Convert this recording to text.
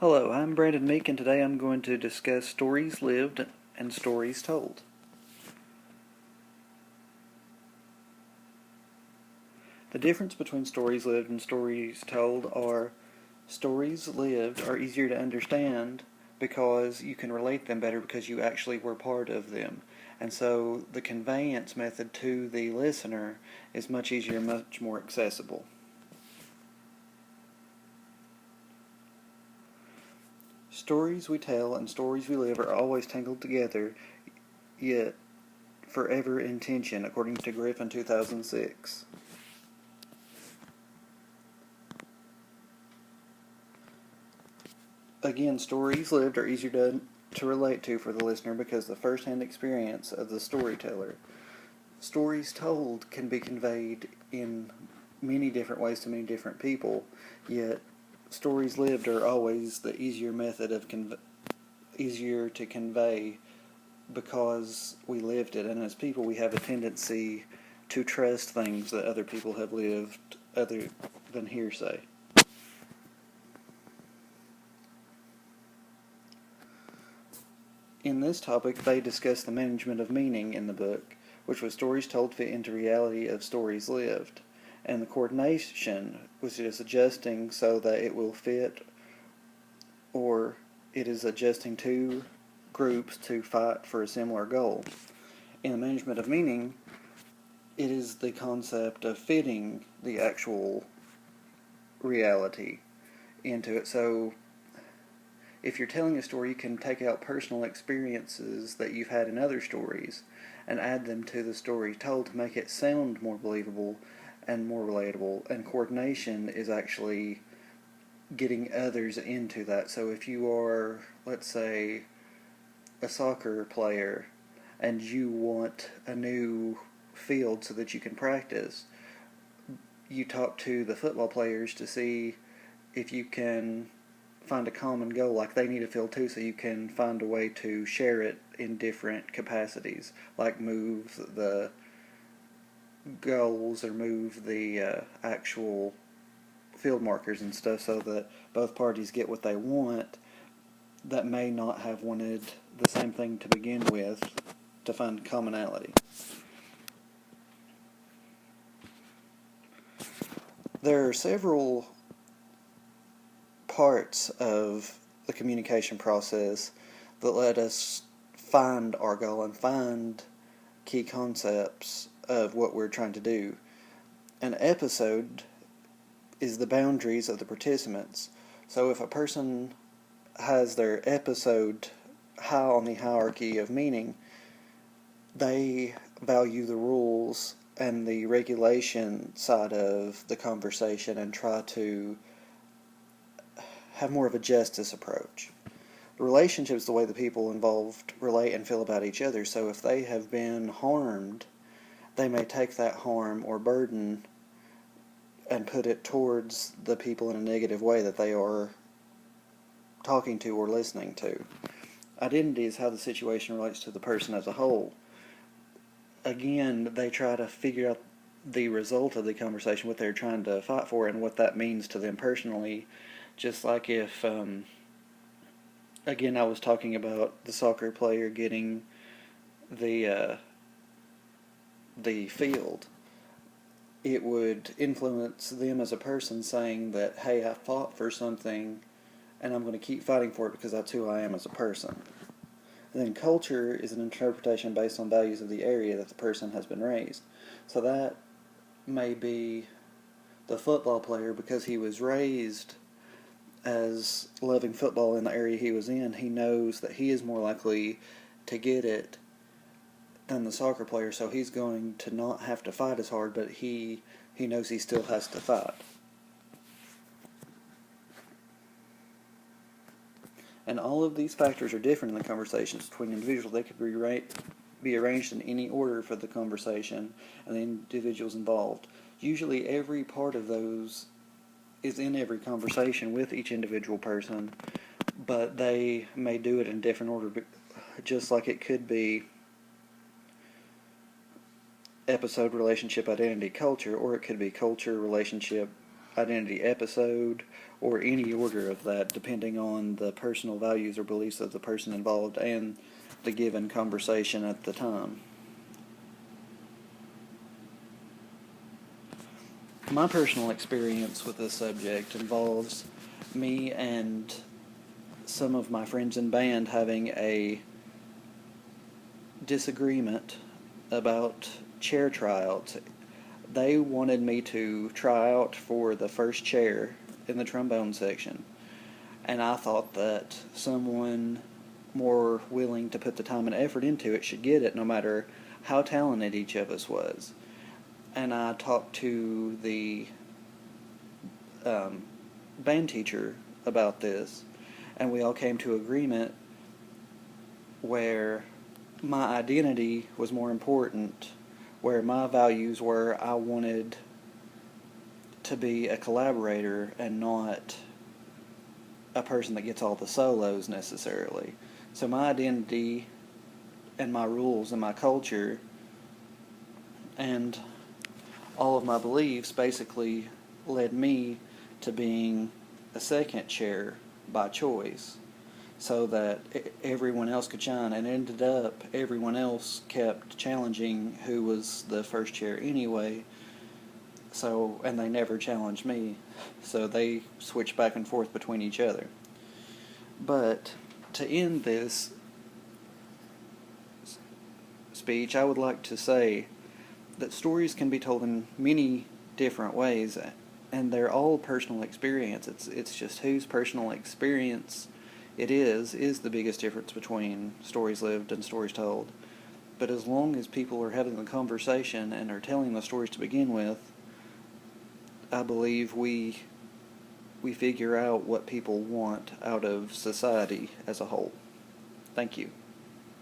Hello, I'm Brandon Meek, and today I'm going to discuss stories lived and stories told. The difference between stories lived and stories told are stories lived are easier to understand because you can relate them better because you actually were part of them. And so the conveyance method to the listener is much easier and much more accessible. Stories we tell and stories we live are always tangled together, yet forever in tension, according to Griffin 2006. Again, stories lived are easier to relate to for the listener because the first-hand experience of the storyteller. Stories told can be conveyed in many different ways to many different people, yet stories lived are always the easier method of easier to convey because we lived it, and as people we have a tendency to trust things that other people have lived other than hearsay. In this topic, they discuss the management of meaning in the book, which was stories told fit into reality of stories lived, and the coordination, which is adjusting so that it will fit, or it is adjusting two groups to fight for a similar goal. In the management of meaning, it is the concept of fitting the actual reality into it. So if you're telling a story, you can take out personal experiences that you've had in other stories and add them to the story told to make it sound more believable and more relatable. And coordination is actually getting others into that. So if you are, let's say, a soccer player and you want a new field so that you can practice, you talk to the football players to see if you can find a common goal, like they need a field too, so you can find a way to share it in different capacities, like move the goals or move the actual field markers and stuff so that both parties get what they want that may not have wanted the same thing to begin with to find commonality. There are several parts of the communication process that let us find our goal and find key concepts of what we're trying to do. An episode is the boundaries of the participants. So if a person has their episode high on the hierarchy of meaning, they value the rules and the regulation side of the conversation and try to have more of a justice approach. The relationship is the way the people involved relate and feel about each other. So if they have been harmed, they may take that harm or burden and put it towards the people in a negative way that they are talking to or listening to. Identity is how the situation relates to the person as a whole. Again, they try to figure out the result of the conversation, what they're trying to fight for, and what that means to them personally. Just like if, again, I was talking about the soccer player getting the field, it would influence them as a person saying that, hey, I fought for something and I'm going to keep fighting for it because that's who I am as a person. And then culture is an interpretation based on values of the area that the person has been raised. So that may be the football player because he was raised as loving football in the area he was in. He knows that he is more likely to get it than the soccer player, so he's going to not have to fight as hard, but he knows he still has to fight. And all of these factors are different in the conversations between individuals. They could be arranged in any order for the conversation and the individuals involved. Usually every part of those is in every conversation with each individual person, but they may do it in different order, just like it could be episode, relationship, identity, culture, or it could be culture, relationship, identity episode, or any order of that, depending on the personal values or beliefs of the person involved and the given conversation at the time. My personal experience with this subject involves me and some of my friends in band having a disagreement about chair tryouts. They wanted me to try out for the first chair in the trombone section, and I thought that someone more willing to put the time and effort into it should get it, no matter how talented each of us was. And I talked to the band teacher about this, and we all came to agreement where my identity was more important, where my values were I wanted to be a collaborator and not a person that gets all the solos necessarily. So my identity and my rules and my culture and all of my beliefs basically led me to being a second chair by choice, so that everyone else could shine, and ended up everyone else kept challenging who was the first chair anyway, and they never challenged me, so they switched back and forth between each other. But to end this speech, I would like to say that stories can be told in many different ways, and they're all personal experience. It's just whose personal experience it is the biggest difference between stories lived and stories told. But as long as people are having the conversation and are telling the stories to begin with, I believe we figure out what people want out of society as a whole. Thank you.